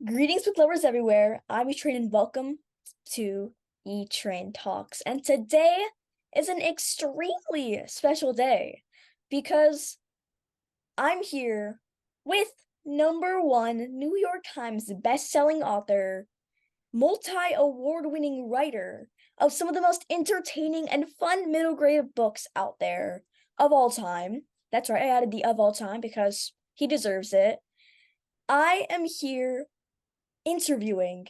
Greetings with lovers everywhere. I'm E-Train and welcome to E-Train Talks. And today is an extremely special day because I'm here with number one New York Times best-selling author, multi-award-winning writer of some of the most entertaining and fun middle grade books out there of all time. That's right, I added the of all time because he deserves it. I am here interviewing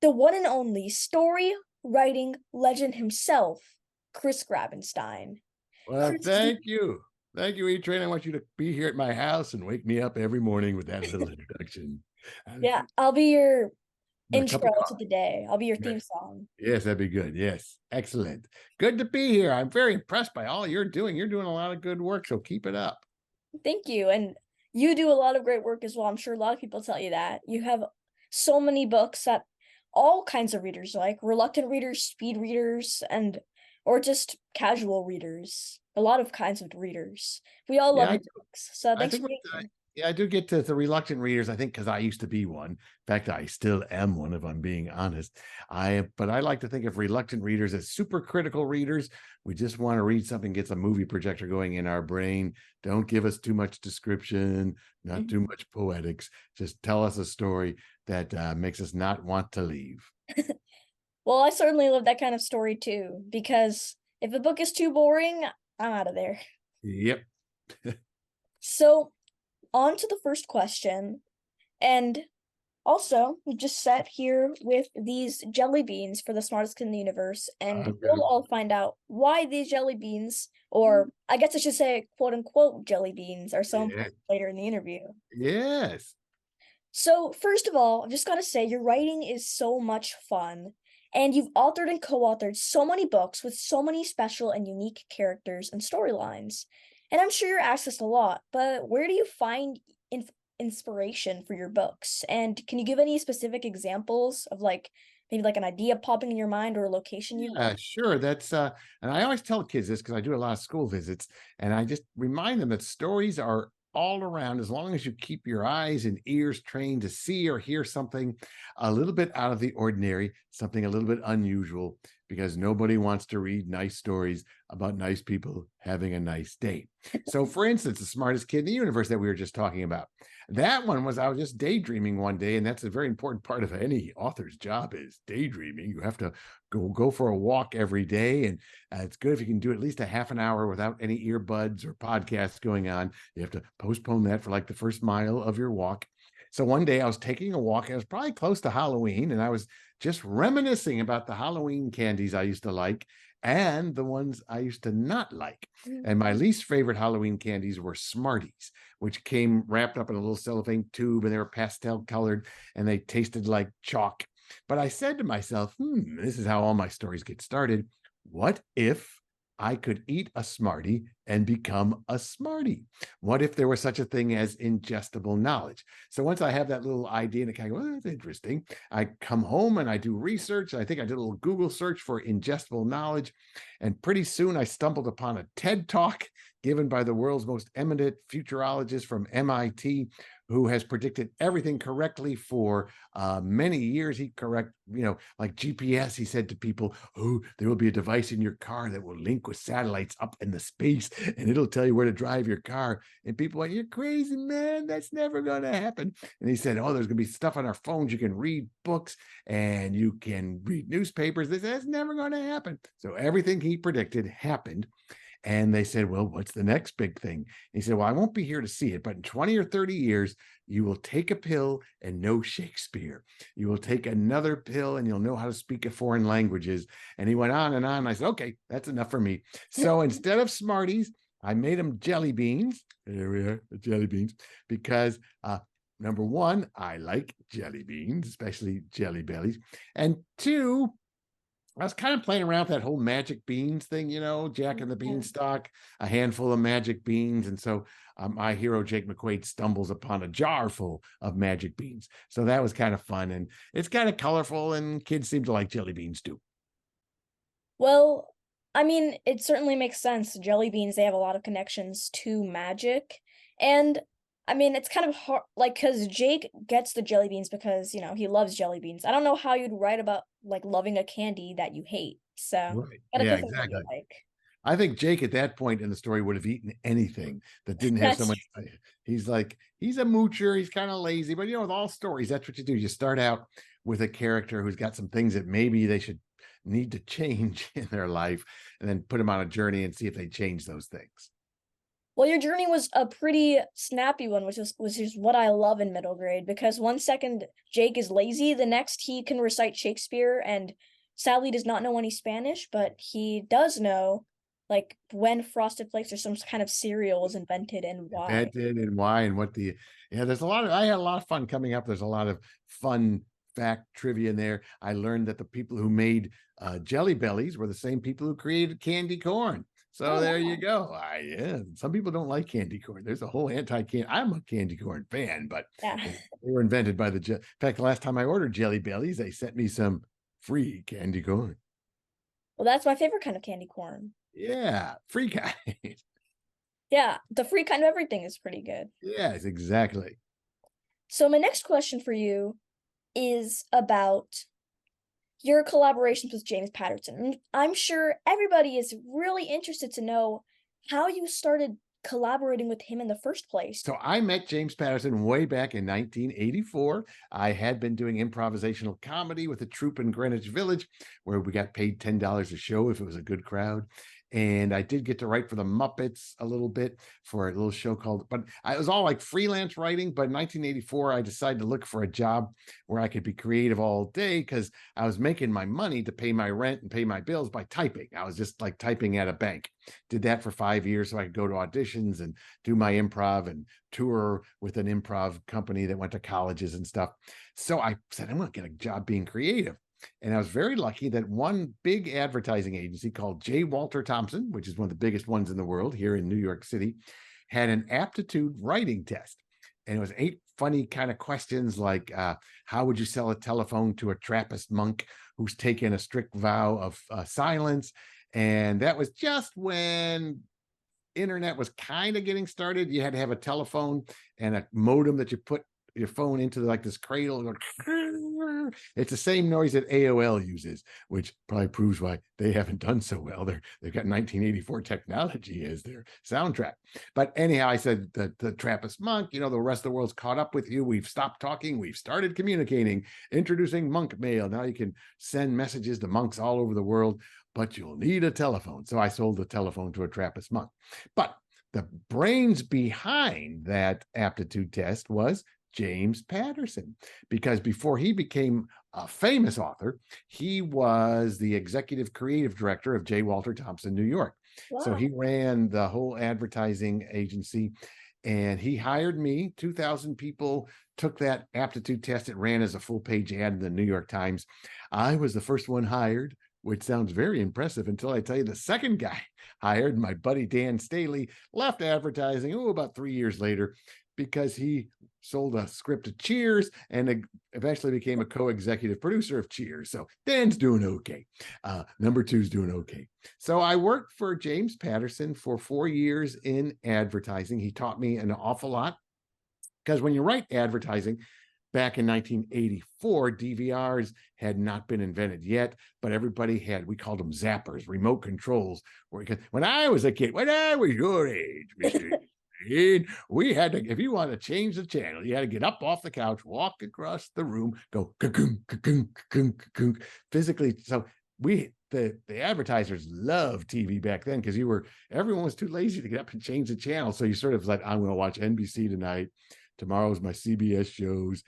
the one and only story writing legend himself, Chris Grabenstein. Well, Chris, thank you. Thank you, E-Train. I want you to be here at my house and wake me up every morning with that little introduction. And yeah, I'll be your a cup intro of to coffee. the day. I'll be your theme Yes. song. Yes, that'd be good. Yes. Excellent. Good to be here. I'm very impressed by all you're doing. You're doing a lot of good work, so keep it up. Thank you. And you do a lot of great work as well. I'm sure a lot of people tell you that. You have so many books that all kinds of readers like reluctant readers, speed readers, and or just casual readers. A lot of kinds of readers. We all love Yeah, your books. So I thanks think for being here. yeah, I do get to the reluctant readers. I think because I used to be one. In fact, I still am one, if I'm being honest. But I like to think of reluctant readers as super critical readers. We just want to read something, gets a movie projector going in our brain. Don't give us too much description, not too Mhm. much poetics. Just tell us a story that makes us not want to leave. Well, I certainly love that kind of story too, because if a book is too boring, I'm out of there. Yep. So, on to the first question. And also, we just sat here with these jelly beans for the smartest kid in the universe, and we'll Okay. all find out why these jelly beans, or I guess I should say quote unquote jelly beans, are so Yeah. important later in the interview. Yes. So, first of all, I've just got to say, your writing is so much fun. And you've authored and co authored so many books with so many special and unique characters and storylines. And I'm sure you're asked this a lot, but where do you find inspiration for your books? And can you give any specific examples of maybe like an idea popping in your mind or a location you Yeah, sure. And I always tell kids this because I do a lot of school visits, and I just remind them that stories are all around as long as you keep your eyes and ears trained to see or hear something a little bit out of the ordinary, something a little bit unusual, because nobody wants to read nice stories about nice people having a nice day. So, for instance, the smartest kid in the universe that we were just talking about, that one was I was just daydreaming one day, and that's a very important part of any author's job is daydreaming. You have to go for a walk every day, and it's good if you can do at least a half an hour without any earbuds or podcasts going on. You have to postpone that for like the first mile of your walk. So one day I was taking a walk. It was probably close to Halloween, and I was just reminiscing about the Halloween candies I used to like and the ones I used to not like. want. And my least favorite Halloween candies were Smarties, which came wrapped up in a little cellophane tube, and they were pastel colored, and they tasted like chalk. But I said to myself, this is how all my stories get started. What if I could eat a Smartie and become a Smartie? What if there was such a thing as ingestible knowledge? So once I have that little idea and I kind of go, that's interesting, I come home and I do research. I think I did a little Google search for ingestible knowledge. And pretty soon I stumbled upon a TED talk given by the world's most eminent futurologist from MIT, who has predicted everything correctly for many years. He correct, like GPS. He said to people, "Oh, there will be a device in your car that will link with satellites up in the space, and it'll tell you where to drive your car." And people went, "You're crazy, man. That's never going to happen." And he said, "Oh, there's going to be stuff on our phones. You can read books and you can read newspapers. That's never going to happen." So everything he predicted happened. And they said, "Well, what's the next big thing?" And he said, "Well, I won't be here to see it, but in 20 or 30 years, you will take a pill and know Shakespeare. You will take another pill and you'll know how to speak foreign languages." And he went on and on. And I said, "Okay, that's enough for me." So instead of Smarties, I made them jelly beans. There we are, the jelly beans, because number one, I like jelly beans, especially jelly bellies. And two, I was kind of playing around with that whole magic beans thing, Jack and the Beanstalk, a handful of magic beans. And so my hero, Jake McQuaid, stumbles upon a jar full of magic beans. So that was kind of fun. And it's kind of colorful, and kids seem to like jelly beans too. Well, I mean, it certainly makes sense. Jelly beans, they have a lot of connections to magic. And I mean, it's kind of hard, like, because Jake gets the jelly beans because, he loves jelly beans. I don't know how you'd write about, like, loving a candy that you hate. So, Right. gotta Yeah, pick something you exactly. like. I think Jake at that point in the story would have eaten anything that didn't have That's someone. He's like, he's a moocher. He's kind of lazy, but with all stories, that's what you do. You start out with a character who's got some things that maybe they should need to change in their life, and then put them on a journey and see if they change those things. Well, your journey was a pretty snappy one, which is what I love in middle grade because one second Jake is lazy, the next he can recite Shakespeare and sadly does not know any Spanish, but he does know like when Frosted Flakes or some kind of cereal was invented and why. Invented and why and what the yeah. There's a lot of I had a lot of fun coming up. There's a lot of fun fact trivia in there. I learned that the people who made Jelly Bellies were the same people who created candy corn. So Oh there you wow. go. Yeah, some people don't like candy corn. There's a whole anti-candy. I'm a candy corn fan, but Yeah. they were invented by in fact, the last time I ordered Jelly Bellies, they sent me some free candy corn. Well, that's my favorite kind of candy corn. Yeah, free kind. Yeah, the free kind of everything is pretty good. Yes, exactly. So my next question for you is about your collaborations with James Patterson. And I'm sure everybody is really interested to know how you started collaborating with him in the first place. So I met James Patterson way back in 1984. I had been doing improvisational comedy with a troupe in Greenwich Village where we got paid $10 a show if it was a good crowd. And I did get to write for the Muppets a little bit for a little show called, but I was all like freelance writing. But in 1984, I decided to look for a job where I could be creative all day because I was making my money to pay my rent and pay my bills by typing. I was just like typing at a bank. Did that for 5 years so I could go to auditions and do my improv and tour with an improv company that went to colleges and stuff. So I said, I'm going to get a job being creative. And I was very lucky that one big advertising agency called J. Walter Thompson, which is one of the biggest ones in the world here in New York City, had an aptitude writing test. And it was 8 funny kind of questions like, how would you sell a telephone to a Trappist monk who's taken a strict vow of silence? And that was just when internet was kind of getting started. You had to have a telephone and a modem that you put your phone into like this cradle. It's the same noise that AOL uses, which probably proves why they haven't done so well. They've got 1984 technology as their soundtrack. But anyhow, I said the Trappist monk, the rest of the world's caught up with you. We've stopped talking. We've started communicating. Introducing monk mail. Now you can send messages to monks all over the world, but you'll need a telephone. So I sold the telephone to a Trappist monk. But the brains behind that aptitude test was James Patterson, because before he became a famous author, he was the executive creative director of J. Walter Thompson, New York. So he Wow. ran the whole advertising agency and he hired me. 2,000 people took that aptitude test. It ran as a full page ad in the New York Times. I was the first one hired, which sounds very impressive until I tell you the second guy hired, my buddy Dan Staley, left advertising about 3 years later because he sold a script to Cheers and eventually became a co-executive producer of Cheers. So Dan's doing okay. Number two's doing okay. So I worked for James Patterson for 4 years in advertising. He taught me an awful lot because when you write advertising, back in 1984, DVRs had not been invented yet, but everybody had, we called them zappers, remote controls. When I was a kid, when I was your age, Mr. We had to, if you want to change the channel, you had to get up off the couch, walk across the room, go physically. So the advertisers loved TV back then because everyone was too lazy to get up and change the channel. So you sort of like, I'm going to watch NBC tonight. Tomorrow's my CBS shows.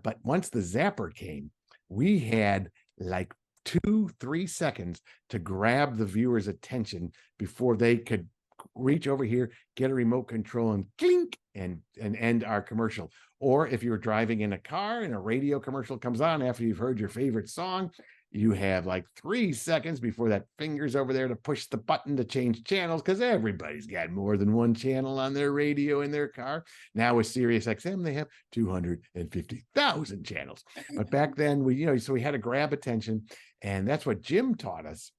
But once the zapper came, we had like 2-3 seconds to grab the viewer's attention before they could reach over here, get a remote control and clink and end our commercial. Or if you were driving in a car and a radio commercial comes on after you've heard your favorite song, you have like 3 seconds before that finger's over there to push the button to change channels because everybody's got more than one channel on their radio in their car. Now with Sirius XM, they have 250,000 channels. But back then, so we had to grab attention. And that's what Jim taught us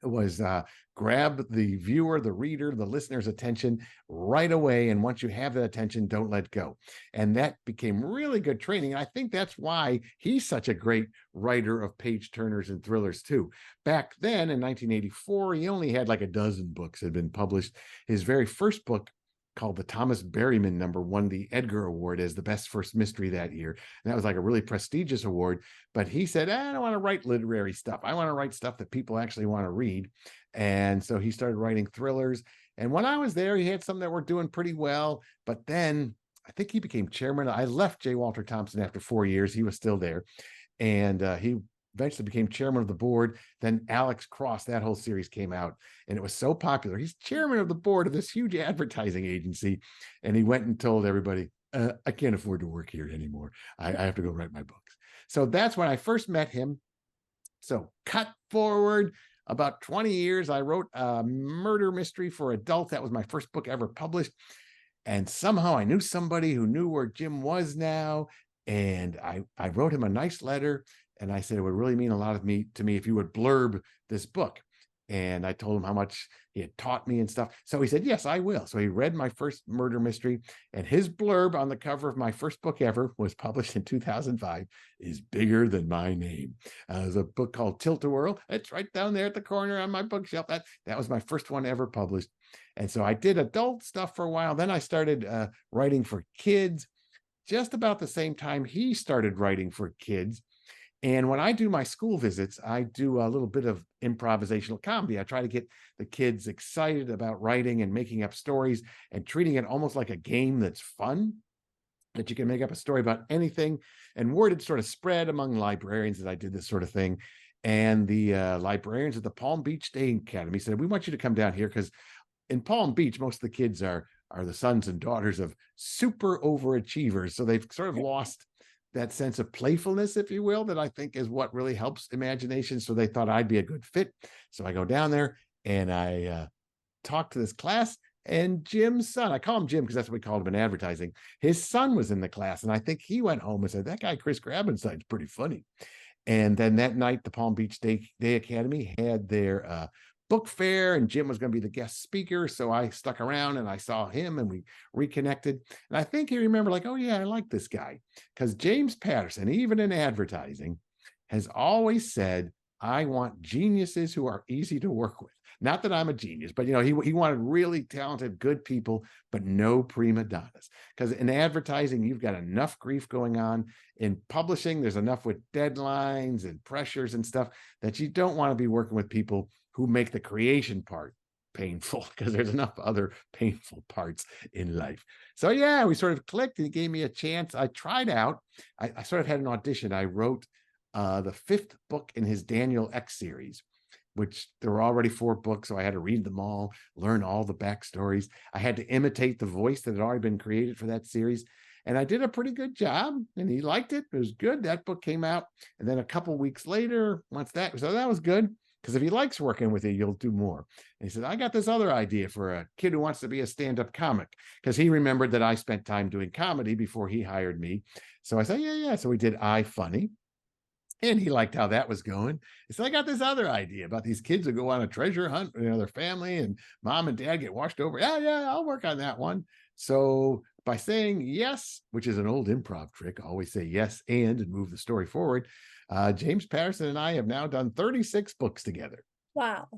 was grab the viewer, the reader, the listener's attention right away. And once you have that attention, don't let go. And that became really good training. And I think that's why he's such a great writer of page turners and thrillers, too. Back then in 1984, he only had like a dozen books had been published. His very first book, called the Thomas Berryman number, won the Edgar Award as the best first mystery that year. And that was like a really prestigious award. But he said, I don't want to write literary stuff. I want to write stuff that people actually want to read. And so he started writing thrillers. And when I was there, he had some that were doing pretty well. But then I think he became chairman. I left J. Walter Thompson after 4 years. He was still there. And he eventually became chairman of the board. Then Alex Cross, that whole series came out, and it was so popular. He's chairman of the board of this huge advertising agency. And he went and told everybody, I can't afford to work here anymore. I have to go write my books. So that's when I first met him. So cut forward about 20 years, I wrote a murder mystery for adults. That was my first book ever published. And somehow I knew somebody who knew where Jim was now. And I wrote him a nice letter. And I said, it would really mean a lot to me if you would blurb this book. And I told him how much he had taught me and stuff. So he said, yes, I will. So he read my first murder mystery. And his blurb on the cover of my first book ever, was published in 2005, is bigger than my name. It was a book called Tilt-A-Whirl. It's right down there at the corner on my bookshelf. That was my first one ever published. And so I did adult stuff for a while. Then I started writing for kids. Just about the same time he started writing for kids. And when I do my school visits, I do a little bit of improvisational comedy. I try to get the kids excited about writing and making up stories and treating it almost like a game that's fun, that you can make up a story about anything. And word had sort of spread among librarians that I did this sort of thing. And the librarians at the Palm Beach State Academy said, we want you to come down here, because in Palm Beach, most of the kids are the sons and daughters of super overachievers. So they've sort of lost that sense of playfulness, if you will, that I think is what really helps imagination. So they thought I'd be a good fit. So I go down there and I talk to this class, and Jim's son, I call him Jim because that's what we called him in advertising. His son was in the class. And I think he went home and said, that guy, Chris Grabenstein's pretty funny. And then that night, the Palm Beach Day Academy had their book fair, and Jim was going to be the guest speaker. So I stuck around and I saw him and we reconnected. And I think he remembered, like, oh yeah, I like this guy. Because James Patterson, even in advertising, has always said, I want geniuses who are easy to work with. Not that I'm a genius, but he wanted really talented, good people, but no prima donnas. Because in advertising, you've got enough grief going on. In publishing, there's enough with deadlines and pressures and stuff that you don't want to be working with people who make the creation part painful, because there's enough other painful parts in life. So yeah, we sort of clicked, and he gave me a chance. I tried out. I sort of had an audition. I wrote the 5th book in his Daniel X series, which there were already 4 books. So I had to read them all, learn all the backstories. I had to imitate the voice that had already been created for that series. And I did a pretty good job, and he liked it. It was good. That book came out. And then a couple weeks later, so that was good. Because if he likes working with you, you'll do more. And he said, I got this other idea for a kid who wants to be a stand-up comic. Because he remembered that I spent time doing comedy before he hired me. So I said, yeah. So we did iFunny. And he liked how that was going. He said, I got this other idea about these kids who go on a treasure hunt, their family, and mom and dad get washed over. Yeah, I'll work on that one. So by saying yes, which is an old improv trick, always say yes and move the story forward. James Patterson and I have now done 36 books together. Wow.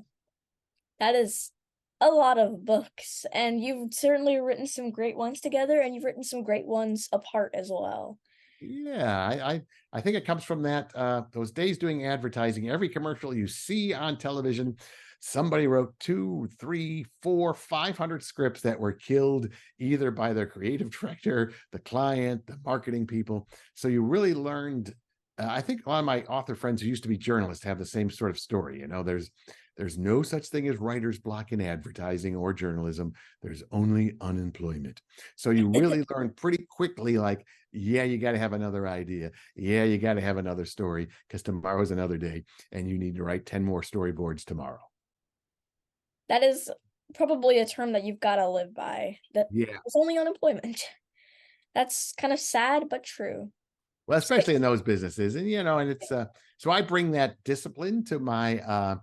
That is a lot of books. And you've certainly written some great ones together, and you've written some great ones apart as well. Yeah, I think it comes from that those days doing advertising. Every commercial you see on television, somebody wrote 2, 3, 4, 500 scripts that were killed either by their creative director, the client, the marketing people. So you really learned. I think a lot of my author friends who used to be journalists have the same sort of story. There's no such thing as writer's block in advertising or journalism. There's only unemployment. So you really learn pretty quickly, like, yeah, you got to have another idea. Yeah, you got to have another story, because tomorrow's another day and you need to write 10 more storyboards tomorrow. That is probably a term that you've got to live by. That Yeah. there's only unemployment. That's kind of sad, but true. Well, So, especially in those businesses. And it's so I bring that discipline to my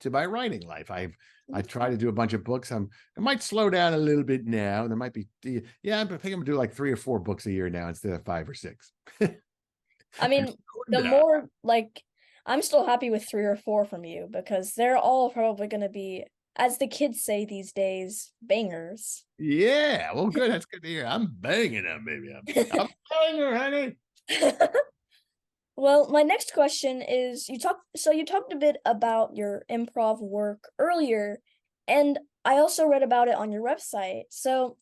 to my writing life. I try Okay. to do a bunch of books. I might slow down a little bit now. There might be yeah, I think I'm gonna do like 3 or 4 books a year now instead of 5 or 6. I And mean, slowing the down. more like I'm still happy with 3 or 4 from you because they're all probably gonna be, as the kids say these days, bangers. Yeah, well, good. That's good to hear. I'm banging them, baby. I'm banging her, honey. Well, my next question is you talked a bit about your improv work earlier, and I also read about it on your website. So,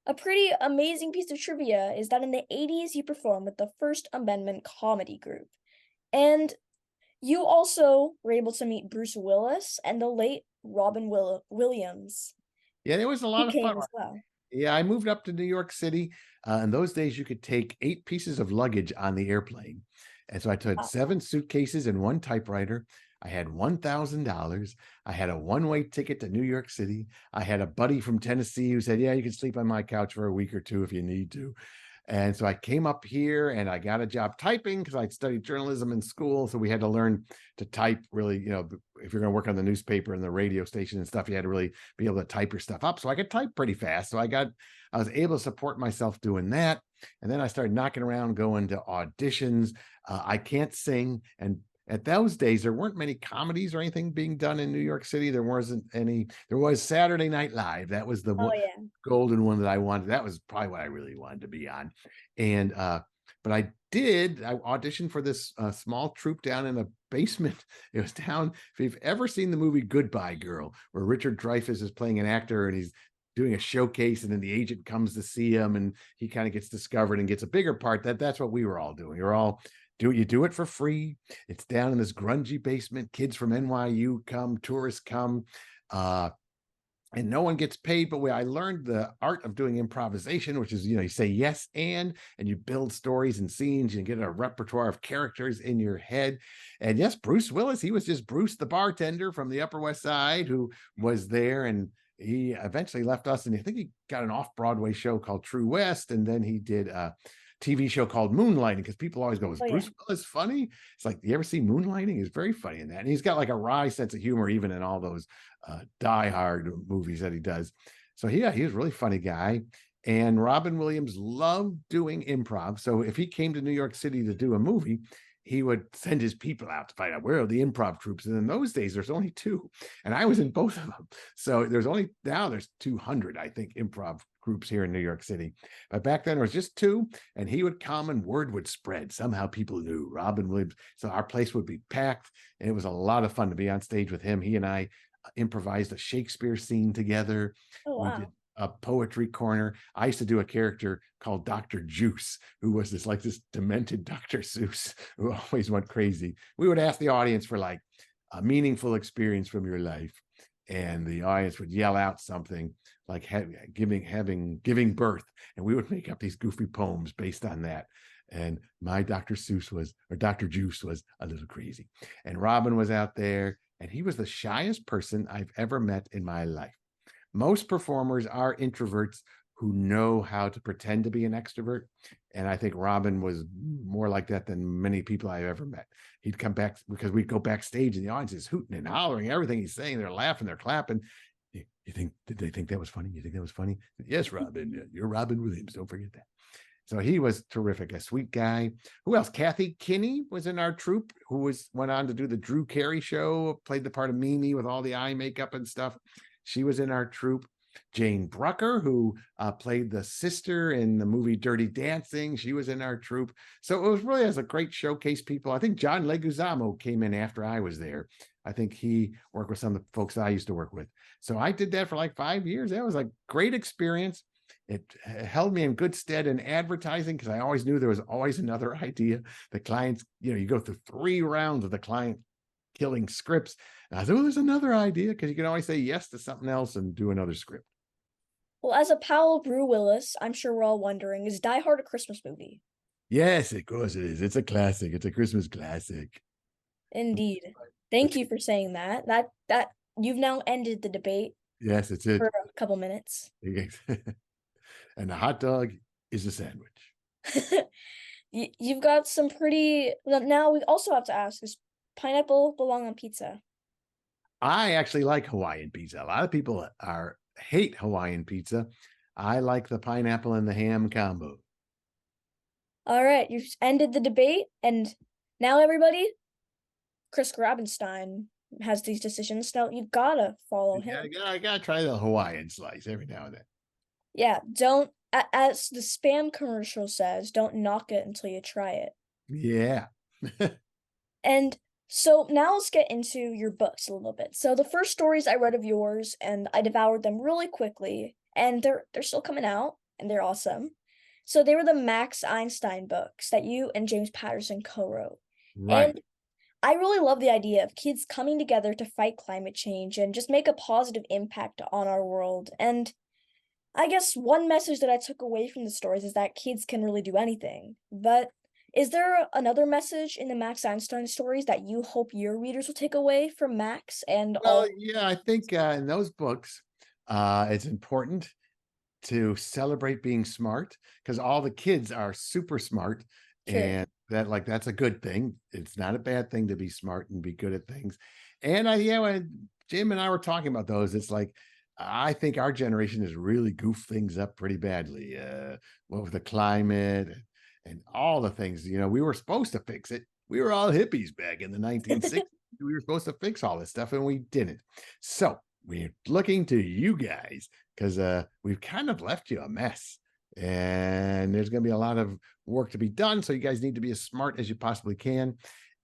a pretty amazing piece of trivia is that in the 80s you performed with the First Amendment comedy group. And you also were able to meet Bruce Willis and the late Williams, Yeah, it was a who lot of fun. came as well. Yeah, I moved up to New York City. In those days, you could take 8 pieces of luggage on the airplane. And so I took Wow. 7 suitcases and 1 typewriter. I had $1,000. I had a one-way ticket to New York City. I had a buddy from Tennessee who said, yeah, you can sleep on my couch for a week or two if you need to. And so I came up here and I got a job typing because I'd studied journalism in school. So we had to learn to type really, if you're going to work on the newspaper and the radio station and stuff, you had to really be able to type your stuff up. So I could type pretty fast. So I was able to support myself doing that. And then I started knocking around, going to auditions. I can't sing. And at those days, there weren't many comedies or anything being done in New York City. There wasn't any. There was Saturday Night Live. That was the Oh yeah. golden one that I wanted. That was probably what I really wanted to be on. And but I auditioned for this small troupe down in a basement. It was down. If you've ever seen the movie Goodbye Girl, where Richard Dreyfuss is playing an actor and he's doing a showcase, and then the agent comes to see him, and he kind of gets discovered and gets a bigger part. That's what we were all doing. We were all do it for free. It's down in this grungy basement. Kids from NYU come, tourists come. Uh, and no one gets paid, but I learned the art of doing improvisation, which is, you say yes and you build stories and scenes, you get a repertoire of characters in your head. And yes, Bruce Willis, he was just Bruce the bartender from the Upper West Side who was there, and he eventually left us, and I think he got an off-Broadway show called True West, and then he did a TV show called Moonlighting, because people always go, is Oh yeah. Bruce Willis funny? It's like, you ever see Moonlighting? He's very funny in that, and he's got like a wry sense of humor even in all those Die Hard movies that he does. So yeah, he was a really funny guy. And Robin Williams loved doing improv. So if he came to New York City to do a movie, he would send his people out to find out where are the improv troops. And in those days, there's only 2, and I was in both of them. So there's 200, I think, improv groups here in New York City. But back then, there was just 2, and he would come and word would spread. Somehow people knew Robin Williams. So our place would be packed, and it was a lot of fun to be on stage with him. He and I improvised a Shakespeare scene together. Oh We did wow. a poetry corner. I used to do a character called Dr. Juice, who was this demented Dr. Seuss who always went crazy. We would ask the audience for like a meaningful experience from your life, and the audience would yell out something like giving birth, and we would make up these goofy poems based on that. And my Dr. Juice was a little crazy. And Robin was out there, and he was the shyest person I've ever met in my life. Most performers are introverts who know how to pretend to be an extrovert. And I think Robin was more like that than many people I've ever met. He'd come back because we'd go backstage and the audience is hooting and hollering everything he's saying. They're laughing, they're clapping. Did they think that was funny? You think that was funny? Yes, Robin, you're Robin Williams. Don't forget that. So he was terrific, a sweet guy. Who else? Kathy Kinney was in our troupe, who went on to do the Drew Carey show, played the part of Mimi with all the eye makeup and stuff. She was in our troupe. Jane Brucker, who played the sister in the movie Dirty Dancing, she was in our troupe. So it was really as a great showcase people. I think John Leguizamo came in after I was there. I think he worked with some of the folks I used to work with. So I did that for like 5 years. That was a great experience. It held me in good stead in advertising because I always knew there was always another idea. The clients, you go through 3 rounds of the client killing scripts. And I said, well, there's another idea, because you can always say yes to something else and do another script. Well, as a pal of Brew Willis, I'm sure we're all wondering, is Die Hard a Christmas movie? Yes, of course it is. It's a classic. It's a Christmas classic. Indeed. But Thank you for saying that. That you've now ended the debate yes, it's for it. a couple minutes. And the hot dog is a sandwich. You've got some pretty. Now we also have to ask: does pineapple belong on pizza? I actually like Hawaiian pizza. A lot of people are hate Hawaiian pizza. I like the pineapple and the ham combo. All right, you've ended the debate, and now everybody, Chris Grabenstein has these decisions. Now you've gotta follow him. I gotta try the Hawaiian slice every now and then. Yeah, don't, as the spam commercial says, don't knock it until you try it. Yeah. And so now let's get into your books a little bit. So the first stories I read of yours, and I devoured them really quickly, and they're still coming out, and they're awesome. So they were the Max Einstein books that you and James Patterson co-wrote. Right. And I really love the idea of kids coming together to fight climate change and just make a positive impact on our world. And I guess one message that I took away from the stories is that kids can really do anything. But is there another message in the Max Einstein stories that you hope your readers will take away from Max and Well, all? yeah, I think in those books, it's important to celebrate being smart because all the kids are super smart, True. and that's a good thing. It's not a bad thing to be smart and be good at things. And when Jim and I were talking about those, it's like I think our generation has really goofed things up pretty badly. What with the climate and all the things, we were supposed to fix it. We were all hippies back in the 1960s. We were supposed to fix all this stuff and we didn't. So we're looking to you guys because we've kind of left you a mess. And there's going to be a lot of work to be done. So you guys need to be as smart as you possibly can.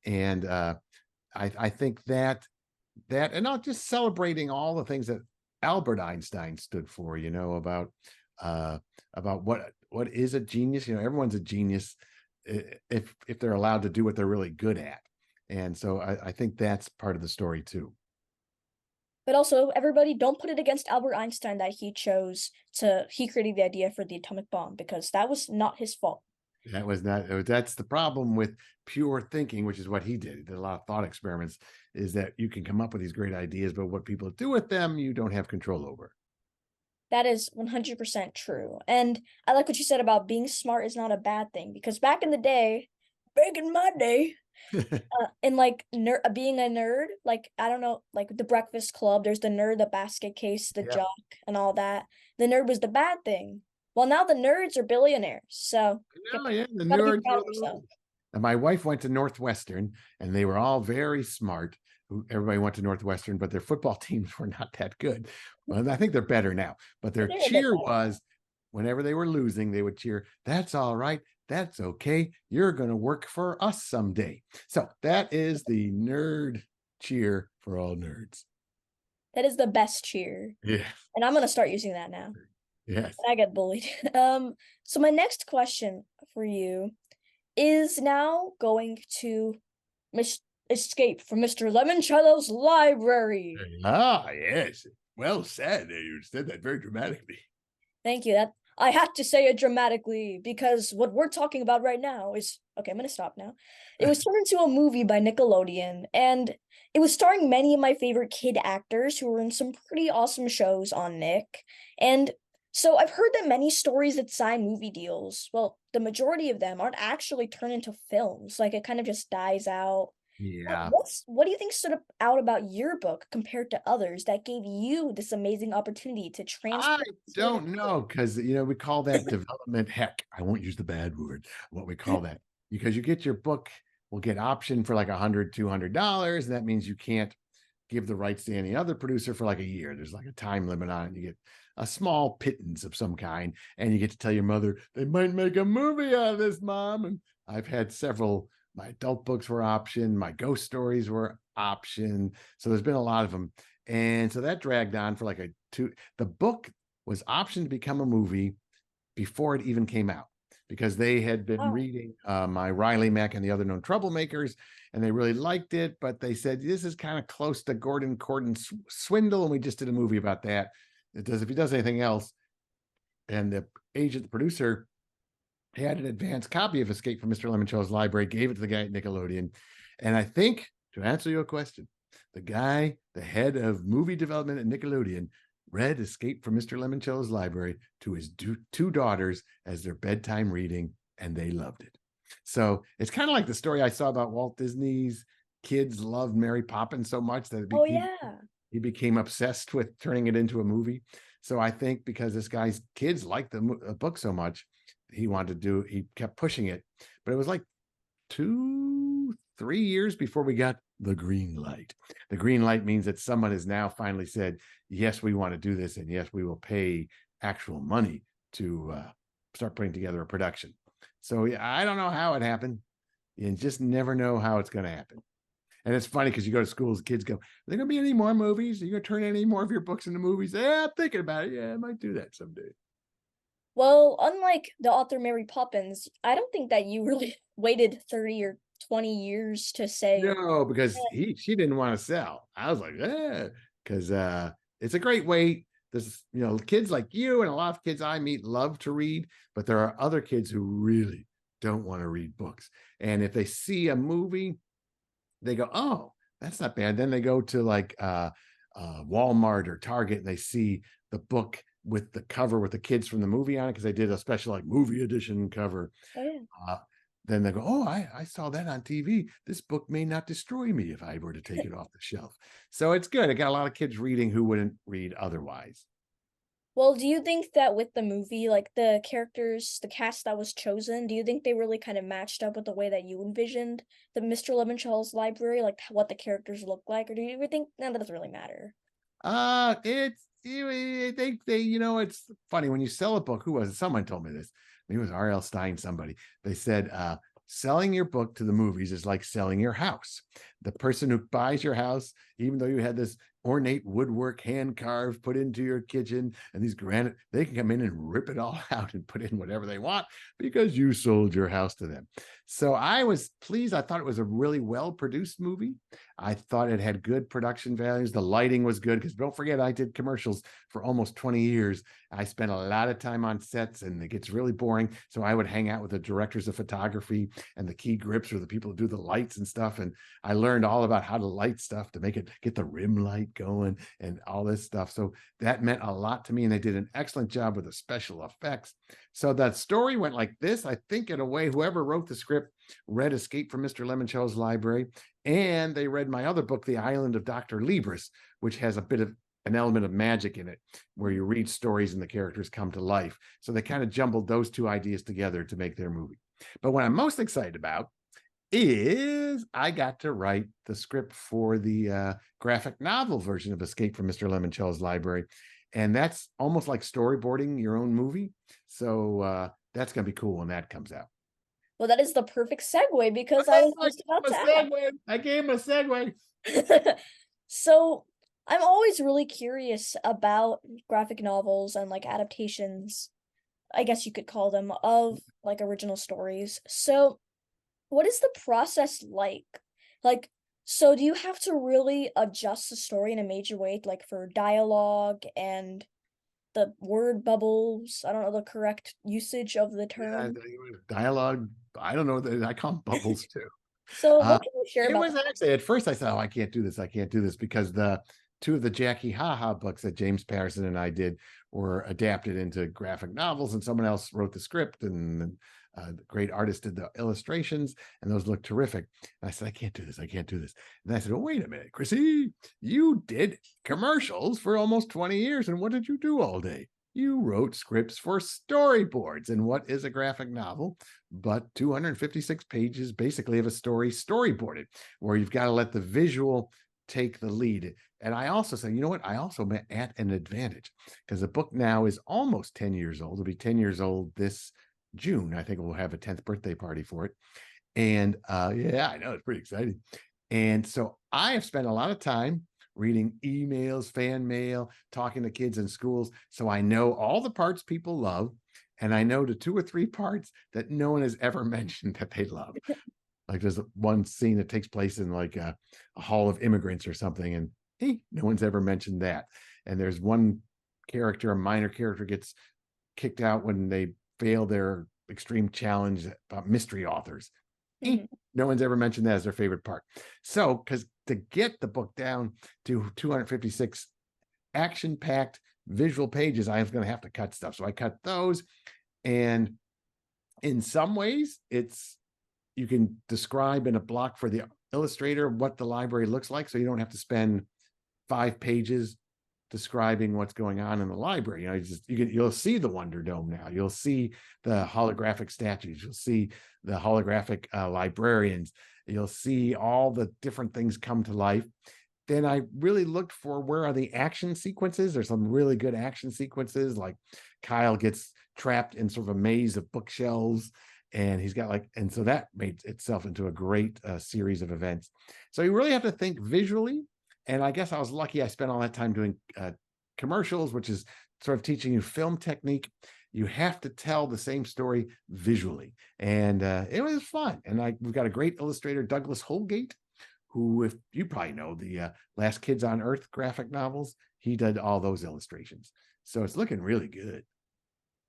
And I think and not just celebrating all the things that Albert Einstein stood for, uh, about what is a genius. Everyone's a genius if they're allowed to do what they're really good at. And so I think that's part of the story too. But also, everybody, don't put it against Albert Einstein that he created the idea for the atomic bomb because that was not his fault. That was not, that's the problem with pure thinking, which is what he did. He did a lot of thought experiments, is that you can come up with these great ideas, but what people do with them, you don't have control over. That is 100% true. And I like what you said about being smart is not a bad thing because back in my day, and like being a nerd, like I don't know, like the Breakfast Club, there's the nerd, the basket case, the Yeah. jock, and all that. The nerd was the bad thing. Well, now the nerds are billionaires, so No, yeah, the gotta be nerds proud were of yourself. and my wife went to Northwestern, and they were all very smart. Everybody went to Northwestern, but their football teams were not that good. Well, I think they're better now. But their They're a bit cheer better. was whenever they were losing, they would cheer, "That's all right. That's okay. You're going to work for us someday." So that is the nerd cheer for all nerds. That is the best cheer, Yeah. and I'm gonna start using that now. Yes. I get bullied. So my next question for you is now going to Miss Escape from Mr. Lemoncello's library. Ah, yes. Well said. You said that very dramatically. Thank you. That I had to say it dramatically because what we're talking about right now is okay, I'm gonna stop now. It was turned into a movie by Nickelodeon, and it was starring many of my favorite kid actors who were in some pretty awesome shows on Nick. And so I've heard that many stories that sign movie deals, well, the majority of them aren't actually turned into films. Like it kind of just dies out. Yeah. What do you think stood out about your book compared to others that gave you this amazing opportunity to I transport the story? don't know because we call that development heck. I won't use the bad word. What we call that because you get your book will get optioned for like $100, $200, and that means you can't give the rights to any other producer for like a year. There's like a time limit on it. You get a small pittance of some kind, and you get to tell your mother they might make a movie out of this, mom. And I've had several. My adult books were optioned. My ghost stories were optioned. So there's been a lot of them, and so that dragged on for like a two. The book was optioned to become a movie before it even came out because they had been Oh, reading my Riley Mack and the Other Known Troublemakers, and they really liked it. But they said this is kind of close to Gordon Corden's Swindle, and we just did a movie about that. It does if he does anything else. And the agent, the producer, had an advanced copy of Escape from Mr. Lemoncello's library, gave it to the guy at Nickelodeon, and I think to answer your question, the guy, the head of movie development at Nickelodeon, read Escape from Mr. Lemoncello's library to his two daughters as their bedtime reading, and they loved it. So it's kind of like the story I saw about Walt Disney's kids loved Mary Poppins so much that Oh, yeah. he became obsessed with turning it into a movie. So I think because this guy's kids liked the book so much, he kept pushing it. But it was like 2, 3 years before we got the green light. The green light means that someone has now finally said, yes, we want to do this. And yes, we will pay actual money to start putting together a production. So yeah, I don't know how it happened. You just never know how it's going to happen. And it's funny because you go to schools, kids go, are there going to be any more movies? Are you going to turn any more of your books into movies? Yeah, I'm thinking about it. Yeah, I might do that someday. Well, unlike the author Mary Poppins, I don't think that you really waited 30 or 20 years to say, No, "Eh." because she didn't want to sell. I was like, because it's a great way. There's kids like you and a lot of kids I meet love to read, but there are other kids who really don't want to read books. And if they see a movie, they go, oh, that's not bad. Then they go to like Walmart or Target and they see the book with the cover with the kids from the movie on it because they did a special like movie edition cover. Oh, yeah. Uh, then they go, oh, I saw that on TV. This book may not destroy me if I were to take it off the shelf. So it's good. I got a lot of kids reading who wouldn't read otherwise. Well, do you think that with the movie, like the characters, the cast that was chosen, do you think they really kind of matched up with the way that you envisioned the Mr. Lemonchall's library, like what the characters look like, or do you ever think no, that doesn't really matter? It's funny when you sell a book. Who was it? Someone told me this. Maybe it was R.L. Stein, somebody. They said, selling your book to the movies is like selling your house. The person who buys your house, even though you had this ornate woodwork hand carved put into your kitchen and these granite, they can come in and rip it all out and put in whatever they want because you sold your house to them. So I was pleased. I thought it was a really well produced movie. I thought it had good production values. The lighting was good because don't forget, I did commercials for almost 20 years. I spent a lot of time on sets and it gets really boring. So I would hang out with the directors of photography and the key grips or the people who do the lights and stuff. And I learned all about how to light stuff to make it get the rim light going and all this stuff. So that meant a lot to me. And they did an excellent job with the special effects. So that story went like this. I think in a way, whoever wrote the script read Escape from Mr. Lemonchow's Library, and they read my other book, The Island of Dr. Libris, which has a bit of an element of magic in it, where you read stories and the characters come to life. So they kind of jumbled those two ideas together to make their movie. But what I'm most excited about is I got to write the script for the graphic novel version of Escape from Mr. Lemonchow's Library. And that's almost like storyboarding your own movie. So that's going to be cool when that comes out. Well, that is the perfect segue because I Oh, was just about a to ask. segue. I gave him a segue. So, I'm always really curious about graphic novels and like adaptations, I guess you could call them, of like original stories. So, what is the process like? Like, so do you have to really adjust the story in a major way, like for dialogue and the word bubbles? I don't know the correct usage of the Yeah, term. dialogue. I don't know. I call them bubbles too. So, Uh, what can you share it about was actually at first I said, "Oh, I can't do this. I can't do this," because the two of the Jackie Haha books that James Patterson and I did were adapted into graphic novels, and someone else wrote the script, and the great artist did the illustrations, and those looked terrific. And I said, "I can't do this. I can't do this." And I said, "Oh, wait a minute, Chrissy, you did commercials for almost 20 years, and what did you do all day?" You wrote scripts for storyboards. And what is a graphic novel but 256 pages basically of a story storyboarded, where you've got to let the visual take the lead? And I also say, you know what? I also at an advantage because the book now is almost 10 years old. It'll be 10 years old this June. I think we'll have a 10th birthday party for it. And yeah, I know it's pretty exciting. And so I have spent a lot of time reading emails, fan mail, talking to kids in schools. So I know all the parts people love. And I know the 2 or 3 parts that no one has ever mentioned that they love. Like there's one scene that takes place in like a hall of immigrants or something. And hey, no one's ever mentioned that. And there's one character, a minor character, gets kicked out when they fail their extreme challenge about mystery authors. Mhm. No one's ever mentioned that as their favorite part. So, because to get the book down to 256 action packed visual pages, I was going to have to cut stuff. So I cut those. And in some ways, you can describe in a block for the illustrator what the library looks like, so you don't have to spend 5 pages describing what's going on in the library. You know, you'll see the Wonder Dome now. You'll see the holographic statues. You'll see the holographic librarians. You'll see all the different things come to life. Then I really looked for where are the action sequences. There's some really good action sequences, like Kyle gets trapped in sort of a maze of bookshelves, and he's got like, and so that made itself into a great series of events. So you really have to think visually. And I guess I was lucky. I spent all that time doing commercials, which is sort of teaching you film technique. You have to tell the same story visually, and it was fun. And we've got a great illustrator, Douglas Holgate, who, if you probably know, the Last Kids on Earth graphic novels, he did all those illustrations. So it's looking really good.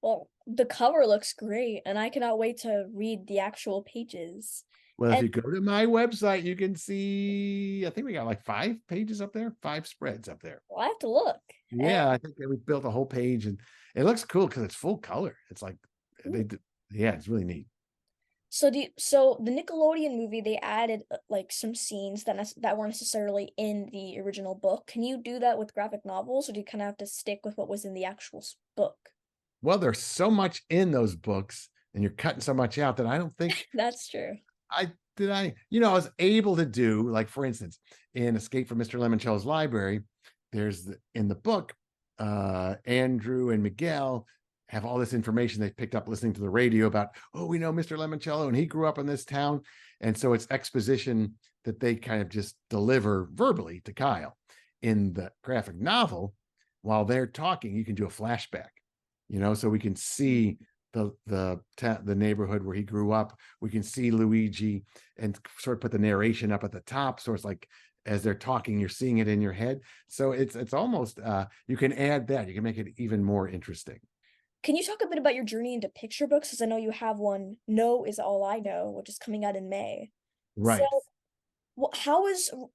Well, the cover looks great, and I cannot wait to read the actual pages. Well, if And you go to my website, you can see, I think we got like 5 pages up there, 5 spreads up there. well, I have to look. And Yeah, I think that we built a whole page, and it looks cool because it's full color. It's like they did, yeah, it's really neat. so the Nickelodeon movie, they added like some scenes that weren't necessarily in the original book. Can you do that with graphic novels, or do you kind of have to stick with what was in the actual book? Well, there's so much in those books, and you're cutting so much out that I don't think That's true. I was able to do, like, for instance, in Escape from Mr. Lemoncello's library, in the book, Andrew and Miguel have all this information they picked up listening to the radio about, oh, we know Mr. Lemoncello and he grew up in this town. And so it's exposition that they kind of just deliver verbally to Kyle. In the graphic novel, while they're talking, you can do a flashback, so we can see the neighborhood where he grew up. We can see Luigi and sort of put the narration up at the top. So it's like as they're talking, you're seeing it in your head. So it's almost you can add that. You can make it even more interesting. Can you talk a bit about your journey into picture books? Because I know you have one, No is All I Know, which is coming out in May. So, Right.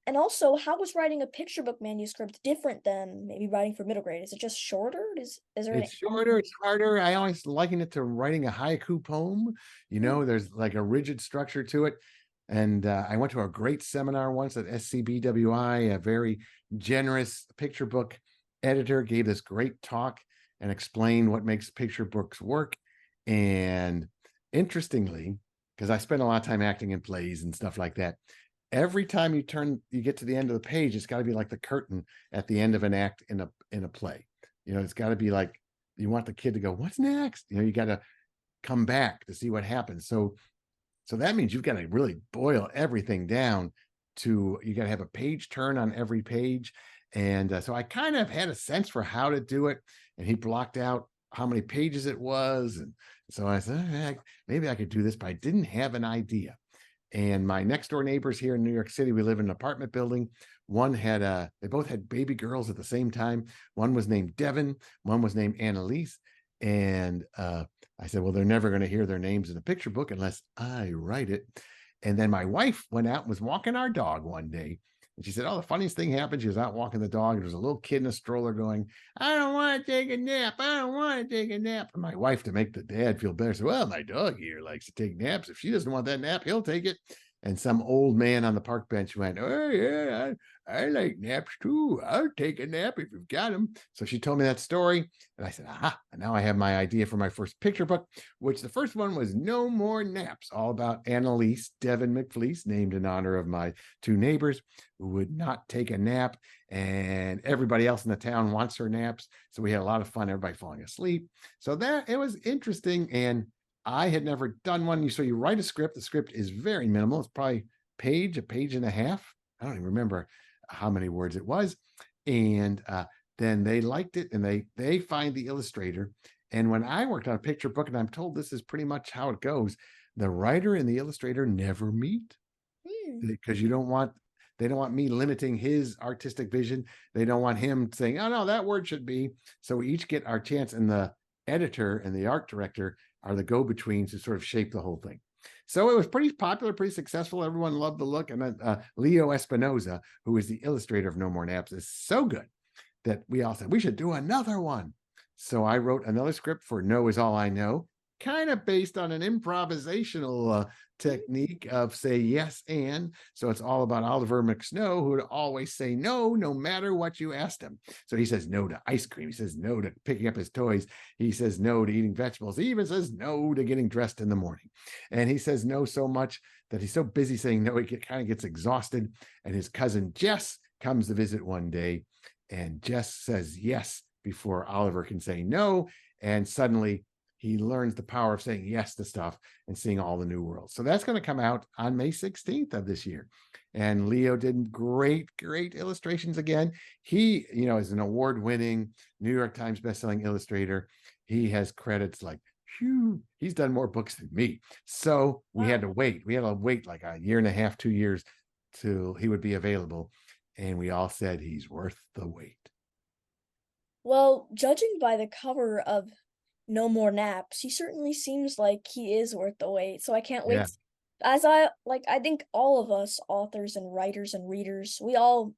and also, how was writing a picture book manuscript different than maybe writing for middle grade? Is it just shorter? Is there any It's shorter, it's harder. I always liken it to writing a haiku poem. There's like a rigid structure to it. And I went to a great seminar once at SCBWI. A very generous picture book editor gave this great talk and explained what makes picture books work. And interestingly, because I spent a lot of time acting in plays and stuff like that, every time you get to the end of the page, it's got to be like the curtain at the end of an act in a play. It's got to be like you want the kid to go, what's next? You got to come back to see what happens. So that means you've got to really boil everything down you got to have a page turn on every page. And so I kind of had a sense for how to do it. And he blocked out how many pages it was. And so I said, maybe I could do this, but I didn't have an idea. And my next door neighbors here in New York City, we live in an apartment building. They both had baby girls at the same time. One was named Devin, one was named Annalise. And I said, well, they're never going to hear their names in a picture book unless I write it. And then my wife went out and was walking our dog one day. And she said, oh, the funniest thing happened. She was out walking the dog. And there was a little kid in a stroller going, I don't want to take a nap. I don't want to take a nap. And my wife, to make the dad feel better, said, well, my dog here likes to take naps. If she doesn't want that nap, he'll take it. And some old man on the park bench went, oh, yeah, I like naps too. I'll take a nap if you've got them. So she told me that story. And I said, aha, and now I have my idea for my first picture book, which the first one was No More Naps, all about Annalise Devin McFleece, named in honor of my two neighbors who would not take a nap. And everybody else in the town wants her naps. So we had a lot of fun, everybody falling asleep. So it was interesting. And I had never done one. So you write a script. The script is very minimal. It's probably a page and a half. I don't even remember how many words it was. And then they liked it, and they find the illustrator. And when I worked on a picture book, and I'm told this is pretty much how it goes, the writer and the illustrator never meet, Hmm. because they don't want me limiting his artistic vision. They don't want him saying, oh no, that word should be. So we each get our chance, and the editor and the art director are the go-betweens to sort of shape the whole thing. So it was pretty popular, pretty successful. Everyone loved the look. And then Leo Espinoza, who is the illustrator of No More Naps, is so good that we all said, we should do another one. So I wrote another script for No Is All I Know, kind of based on an improvisational technique of say yes and. So it's all about Oliver McSnow, who would always say no, no matter what you asked him. So he says no to ice cream. He says no to picking up his toys. He says no to eating vegetables. He even says no to getting dressed in the morning. And he says no so much that he's so busy saying no, he kind of gets exhausted. And his cousin Jess comes to visit one day, and Jess says yes before Oliver can say no. And suddenly he learns the power of saying yes to stuff and seeing all the new worlds. So that's going to come out on May 16th of this year. And Leo did great, great illustrations again. He, is an award-winning New York Times bestselling illustrator. He has credits like, phew, he's done more books than me. So we had to wait. We had to wait like a year and a half, 2 years till he would be available. And we all said he's worth the wait. Well, judging by the cover of No More Naps, he certainly seems like he is worth the wait. So I can't Yeah. wait. I think all of us authors and writers and readers, we all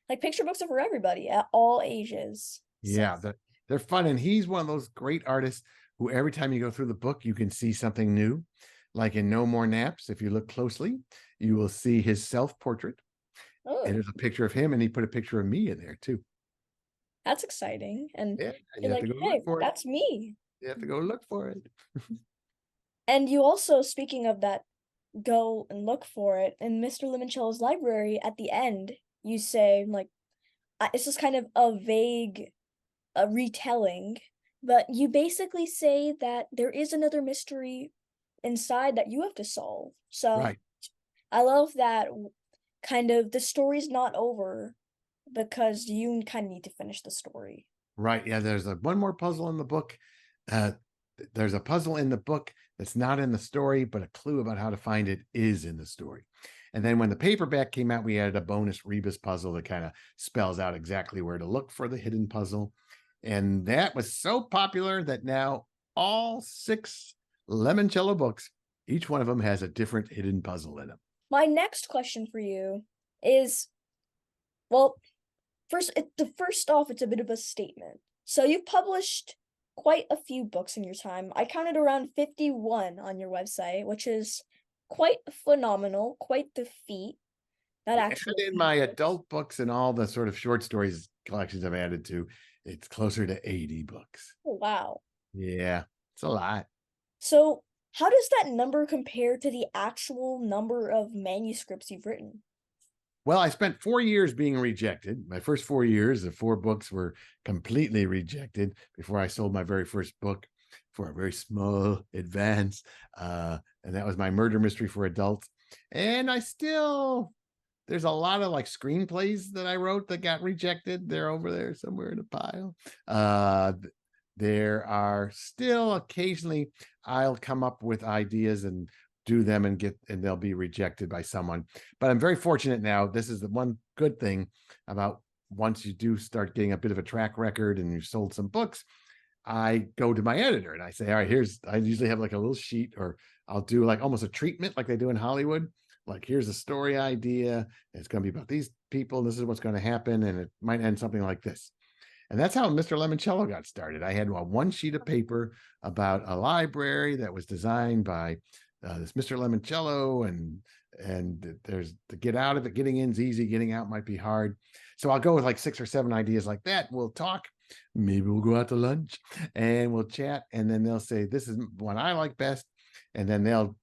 like picture books are for everybody at all ages. So, Yeah, they're fun. And he's one of those great artists who every time you go through the book, you can see something new. Like in No More Naps, if you look closely, you will see his self-portrait. And oh, there's a picture of him, and he put a picture of me in there too. that's exciting. And Yeah, you you're have to like, go look hey, for it. that's me. You have to go look for it. And you also, speaking of that, go and look for it in Mr. Limoncello's library at the end. You say like, it's just kind of a vague retelling, but you basically say that there is another mystery inside that you have to solve. So Right. I love that kind of the story's not over because you kind of need to finish the story. Right. Yeah, there's one more puzzle in the book. Uh, there's a puzzle in the book that's not in the story, but a clue about how to find it is in the story. And then when the paperback came out, we added a bonus rebus puzzle that kind of spells out exactly where to look for the hidden puzzle. And that was so popular that now all 6 Lemoncello books, each one of them has a different hidden puzzle in them. My next question for you is, well, first off, it's a bit of a statement. So you've published quite a few books in your time. I counted around 51 on your website, which is quite phenomenal, quite the feat. That actually And in my adult books and all the sort of short stories collections I've added to, it's closer to 80 books. oh, wow. Yeah, it's a lot. So how does that number compare to the actual number of manuscripts you've written? Well, I spent 4 years being rejected. My first 4 years, the 4 books were completely rejected before I sold my very first book for a very small advance. And that was my murder mystery for adults. And there's a lot of like screenplays that I wrote that got rejected. They're over there somewhere in a pile. There are still occasionally I'll come up with ideas and do them and they'll be rejected by someone. But I'm very fortunate now. This is the one good thing about once you do start getting a bit of a track record and you've sold some books, I go to my editor and I say, all right, I usually have like a little sheet, or I'll do like almost a treatment like they do in Hollywood. Like, here's a story idea. It's going to be about these people. This is what's going to happen. And it might end something like this. And that's how Mr. Limoncello got started. I had one sheet of paper about a library that was designed by this Mr. Limoncello, and there's to get out of it. Getting in's easy, getting out might be hard. So I'll go with like 6 or 7 ideas like that. We'll talk. Maybe we'll go out to lunch and we'll chat. And then they'll say, this is what I like best. And then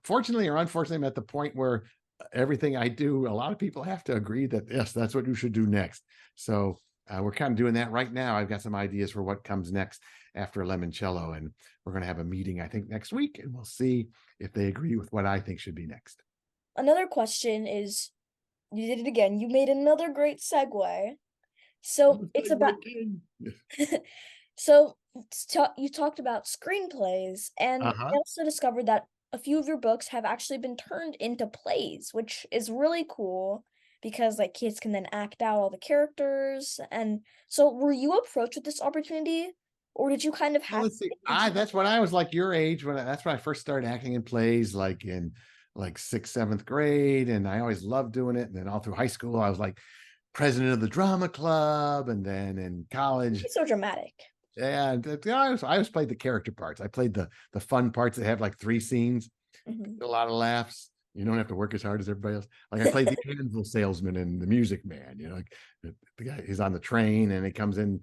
fortunately or unfortunately, I'm at the point where everything I do, a lot of people have to agree that, yes, that's what you should do next. So we're kind of doing that right now. I've got some ideas for what comes next after Limoncello, and we're going to have a meeting, I think, next week, and we'll see if they agree with what I think should be next. Another question is, you did it again. You made another great segue. So it's about so you talked about screenplays, and I Uh-huh. also discovered that a few of your books have actually been turned into plays, which is really cool because like kids can then act out all the characters. And so were you approached with this opportunity, or did you kind of Well, have let's see. did you That's when I was like your age. That's when I first started acting in plays, like in like 6th, 7th grade, and I always loved doing it. And then all through high school, I was like president of the drama club, and then in college, be so dramatic? And I always played the character parts. I played the fun parts that have like 3 scenes, Mhm. a lot of laughs. You don't have to work as hard as everybody else. Like I played the anvil salesman and the music man, like the guy is on the train and he comes in,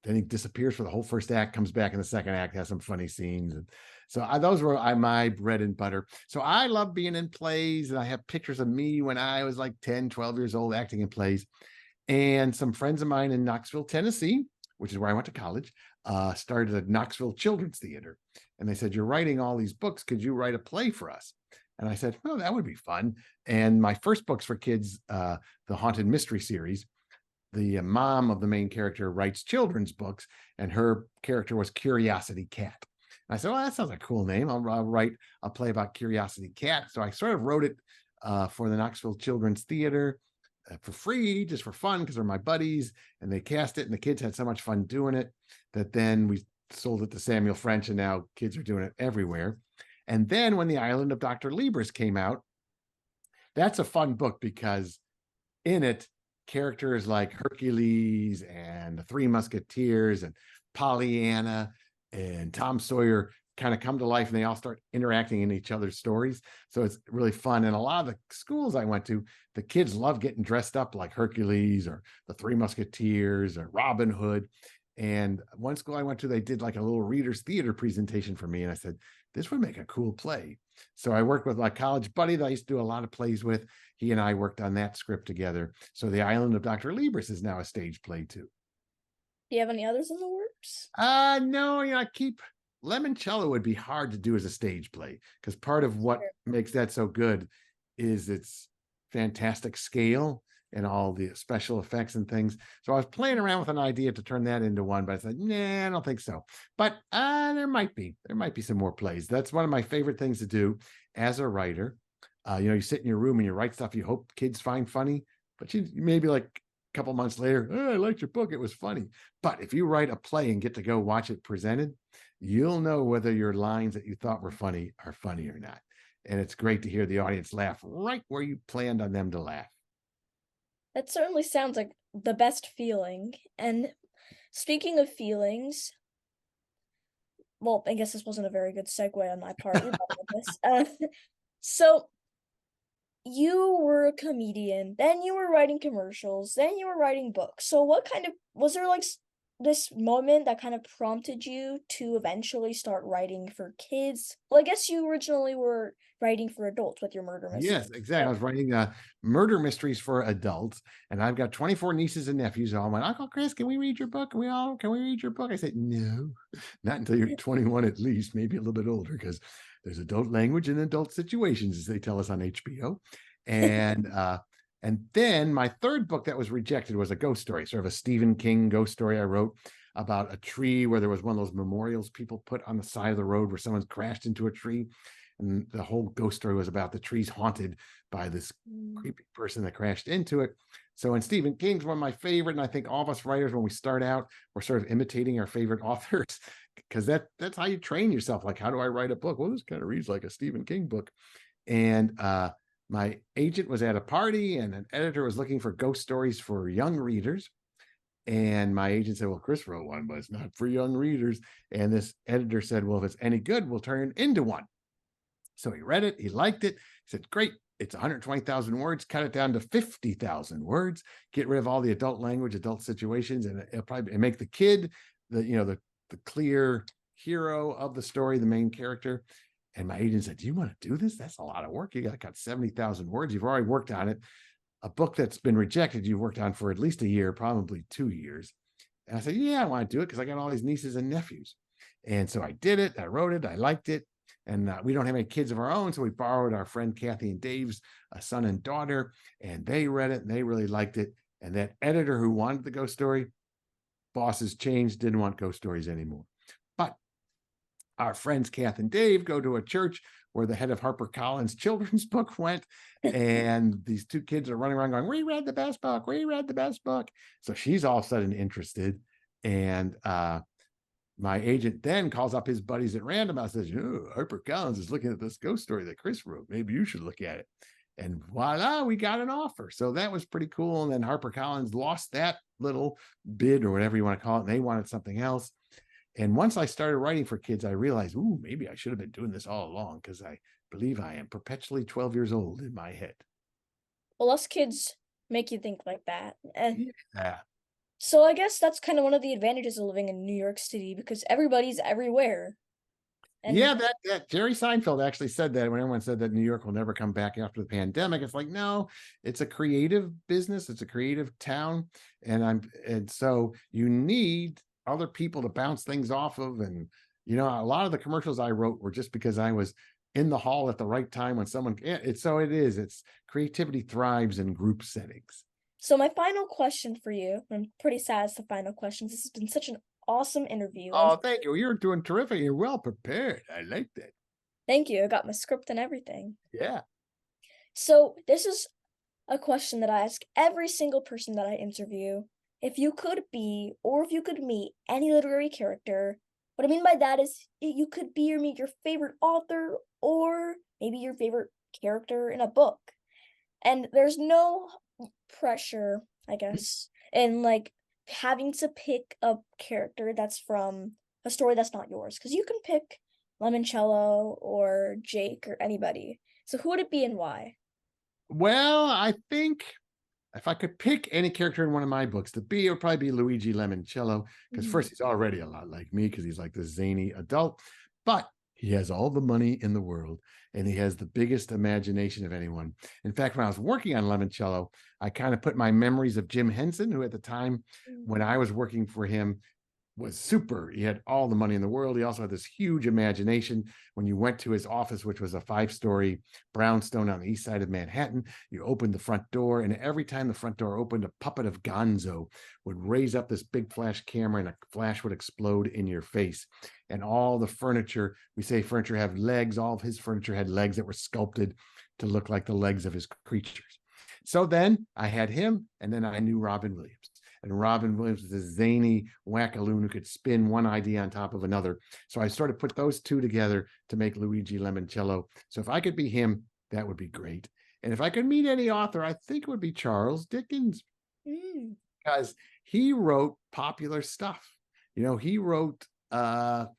then he disappears for the whole first act, comes back in the second act, has some funny scenes. And so those were my bread and butter. So I love being in plays, and I have pictures of me when I was like 10, 12 years old acting in plays. And some friends of mine in Knoxville, Tennessee, which is where I went to college, started a Knoxville Children's Theater. And they said, "You're writing all these books. Could you write a play for us?" And I said, "Well, that would be fun." And my first books for kids, the Haunted Mystery series, the mom of the main character writes children's books, and her character was Curiosity Cat. And I said, "Well, that sounds like a cool name. I'll write a play about Curiosity Cat." So I sort of wrote it for the Knoxville Children's Theater for free, just for fun, because they're my buddies, and they cast it, and the kids had so much fun doing it that then we sold it to Samuel French, and now kids are doing it everywhere. And then when The Island of Dr. Libris came out, that's a fun book because in it, characters like Hercules and the Three Musketeers and Pollyanna and Tom Sawyer kind of come to life, and they all start interacting in each other's stories. So it's really fun. And a lot of the schools I went to, the kids love getting dressed up like Hercules or the Three Musketeers or Robin Hood. And one school I went to, they did like a little reader's theater presentation for me. And I said, this would make a cool play. So I worked with my college buddy that I used to do a lot of plays with. He and I worked on that script together. So The Island of Dr. Libris is now a stage play too. Do you have any others in the works? No, I keep Lemoncello would be hard to do as a stage play because part of what Sure. makes that so good is its fantastic scale and all the special effects and things. So I was playing around with an idea to turn that into one, but I said, nah, I don't think so. But there might be some more plays. That's one of my favorite things to do as a writer. You sit in your room and you write stuff you hope kids find funny, but you maybe like a couple months later, oh, I liked your book. It was funny. But if you write a play and get to go watch it presented, you'll know whether your lines that you thought were funny are funny or not. And it's great to hear the audience laugh right where you planned on them to laugh. That certainly sounds like the best feeling. And speaking of feelings, well, I guess this wasn't a very good segue on my part, regardless. So you were a comedian, then you were writing commercials, then you were writing books. So what kind of was there like this moment that kind of prompted you to eventually start writing for kids? Well, I guess you originally were writing for adults with your murder mystery. Yes, exactly. I But was writing murder mysteries for adults, and I've got 24 nieces and nephews. All went, Uncle Chris, can we read your book? Can we read your book? I said, no, not until you're 21 at least, maybe a little bit older, because there's adult language and adult situations, as they tell us on HBO. And then my third book that was rejected was a ghost story, sort of a Stephen King ghost story I wrote about a tree where there was one of those memorials people put on the side of the road where someone's crashed into a tree. And the whole ghost story was about the trees haunted by this Mm. creepy person that crashed into it. So, and Stephen King's one of my favorite, and I think all of us writers, when we start out, we're sort of imitating our favorite authors because that's how you train yourself. Like, how do I write a book? Well, this kind of reads like a Stephen King book. And my agent was at a party, and an editor was looking for ghost stories for young readers. And my agent said, "Well, Chris wrote one, but it's not for young readers." And this editor said, "Well, if it's any good, we'll turn it into one." So he read it, he liked it, he said, "Great, it's 120,000 words, cut it down to 50,000 words, get rid of all the adult language, adult situations, and it'll probably make the kid the clear hero of the story, the main character." And my agent said, "Do you want to do this? That's a lot of work. You got to cut 70,000 words. You've already worked on it. A book that's been rejected, you've worked on for at least a year, probably 2 years." And I said, "Yeah, I want to do it because I got all these nieces and nephews." And so I did it. I wrote it. I liked it. And we don't have any kids of our own. So we borrowed our friend Kathy and Dave's son and daughter, and they read it and they really liked it. And that editor who wanted the ghost story, bosses changed, didn't want ghost stories anymore. But our friends Kath and Dave go to a church where the head of HarperCollins children's book went, and these two kids are running around going, "We read the best book, we read the best book." So she's all of a sudden interested. And my agent then calls up his buddies at Random House and says, Harper Collins is looking at this ghost story that Chris wrote. Maybe you should look at it. And voila, we got an offer. So that was pretty cool. And then Harper Collins lost that little bid or whatever you want to call it. And they wanted something else. And once I started writing for kids, I realized, ooh, maybe I should have been doing this all along because I believe I am perpetually 12 years old in my head. Well, us kids make you think like that. Yeah. So I guess that's kind of one of the advantages of living in New York City because everybody's everywhere. And Yeah, that Jerry Seinfeld actually said that when everyone said that New York will never come back after the pandemic. It's like, no, it's a creative business, it's a creative town. And so you need other people to bounce things off of. And a lot of the commercials I wrote were just because I was in the hall at the right time when someone it's creativity thrives in group settings. so my final question for you, I'm pretty sad it's the final questions. This has been such an awesome interview. And Oh, thank you. You're doing terrific. You're well prepared. I like that. thank you. I got my script and everything. Yeah. So this is a question that I ask every single person that I interview. If you could be, or if you could meet any literary character, what I mean by that is you could be or meet your favorite author or maybe your favorite character in a book. And there's no pressure, I guess, in like having to pick a character that's from a story that's not yours. Because you can pick Lemoncello or Jake or anybody. So who would it be and why? Well, I think if I could pick any character in one of my books to be, it would probably be Luigi Lemoncello. Because Mhm. first, he's already a lot like me because he's like this zany adult, but he has all the money in the world and he has the biggest imagination of anyone. In fact, when I was working on Lemoncello, I kind of put my memories of Jim Henson, who at the time Mm. when I was working for him was super. He had all the money in the world. He also had this huge imagination. When you went to his office, which was a 5-story brownstone on the east side of Manhattan, you opened the front door, and every time the front door opened, a puppet of Gonzo would raise up this big flash camera, and a flash would explode in your face. And all the furniture, we say furniture have legs, all of his furniture had legs that were sculpted to look like the legs of his creatures. So then I had him, and then I knew Robin Williams. And Robin Williams was a zany wackaloon who could spin one idea on top of another. So I sort of put those two together to make Luigi Lemoncello. So if I could be him, that would be great. And if I could meet any author, I think it would be Charles Dickens Mm. because he wrote popular stuff. He wrote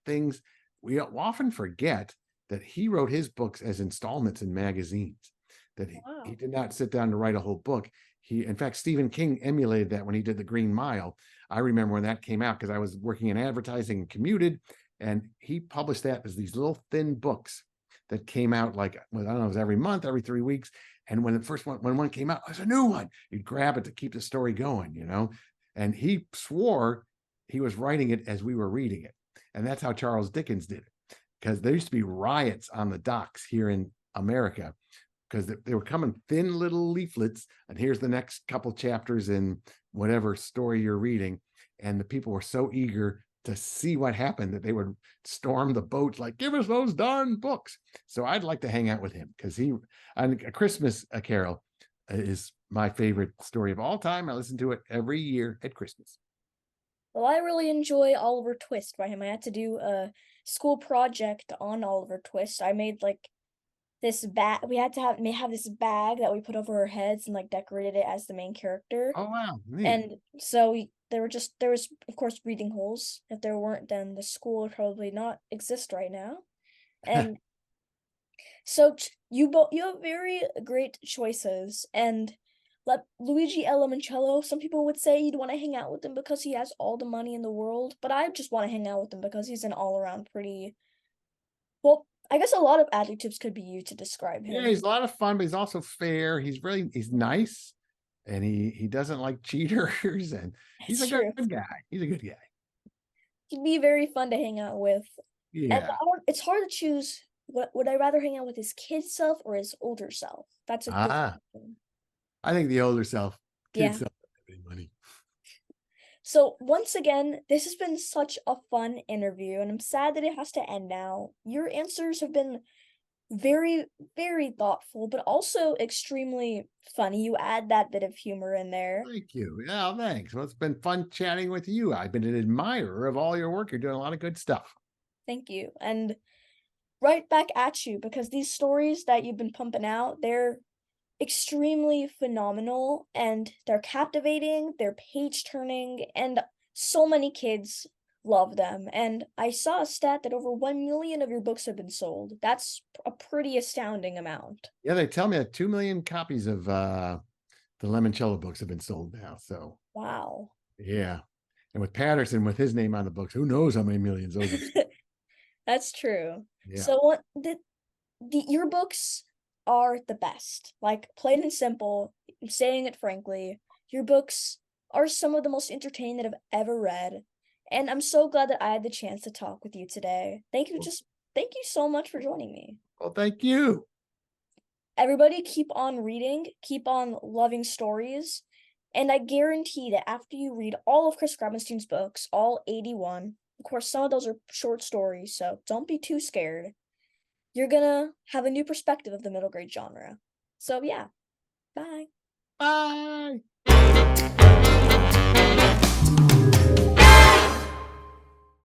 things we often forget that he wrote his books as installments in magazines, that he Wow. did not sit down to write a whole book. In fact, Stephen King emulated that when he did The Green Mile. I remember when that came out because I was working in advertising and commuted, and he published that as these little thin books that came out like, well, I don't know, it was every month, every 3 weeks. And when one came out, there's a new one. You'd grab it to keep the story going. And he swore he was writing it as we were reading it. And that's how Charles Dickens did it. Because there used to be riots on the docks here in America because they were coming thin little leaflets. And here's the next couple chapters in whatever story you're reading. And the people were so eager to see what happened that they would storm the boats like, give us those darn books. So I'd like to hang out with him because A Christmas Carol is my favorite story of all time. I listen to it every year at Christmas. Well, I really enjoy Oliver Twist by him. I had to do a school project on Oliver Twist. I made like this bag. We had to have this bag that we put over our heads and like decorated it as the main character. Oh, wow. Neat. And so there was of course breathing holes. If there weren't, then the school would probably not exist right now. And so you have very great choices, and Luigi Limoncello, some people would say you'd want to hang out with him because he has all the money in the world, but I just want to hang out with him because he's an all around pretty well. I guess a lot of adjectives could be used to describe Yeah, him. he's a lot of fun, but he's also fair. He's nice, and he doesn't like cheaters, and he's It's a good true. guy. He's a good guy. He'd be very fun to hang out with, and Yeah. it's hard to choose. What would I rather hang out with his kid self or his older self? That's a good Ah, question. I think the older self, kids Yeah. don't have any money. So, once again, this has been such a fun interview, and I'm sad that it has to end now. Your answers have been very, very thoughtful, but also extremely funny. You add that bit of humor in there. Thank you. Yeah, thanks. Well, it's been fun chatting with you. I've been an admirer of all your work. You're doing a lot of good stuff. Thank you. And right back at you because these stories that you've been pumping out, they're extremely phenomenal and they're captivating, they're page turning, and so many kids love them, and I saw a stat that over 1 million of your books have been sold. That's a pretty astounding amount. Yeah, they tell me that 2 million copies of the Lemoncello books have been sold now. So Wow. yeah. And with Patterson, with his name on the books, who knows how many millions those have sold. That's true. Yeah. So what the your books are the best. Like, plain and simple, I'm saying it frankly, your books are some of the most entertaining that I've ever read, and I'm so glad that I had the chance to talk with you today. Thank you so much for joining me. Well, thank you. Everybody keep on reading, keep on loving stories, and I guarantee that after you read all of Chris Grabenstein's books, all 81, of course, some of those are short stories, so don't be too scared. You're gonna have a new perspective of the middle grade genre. So yeah, bye. Bye.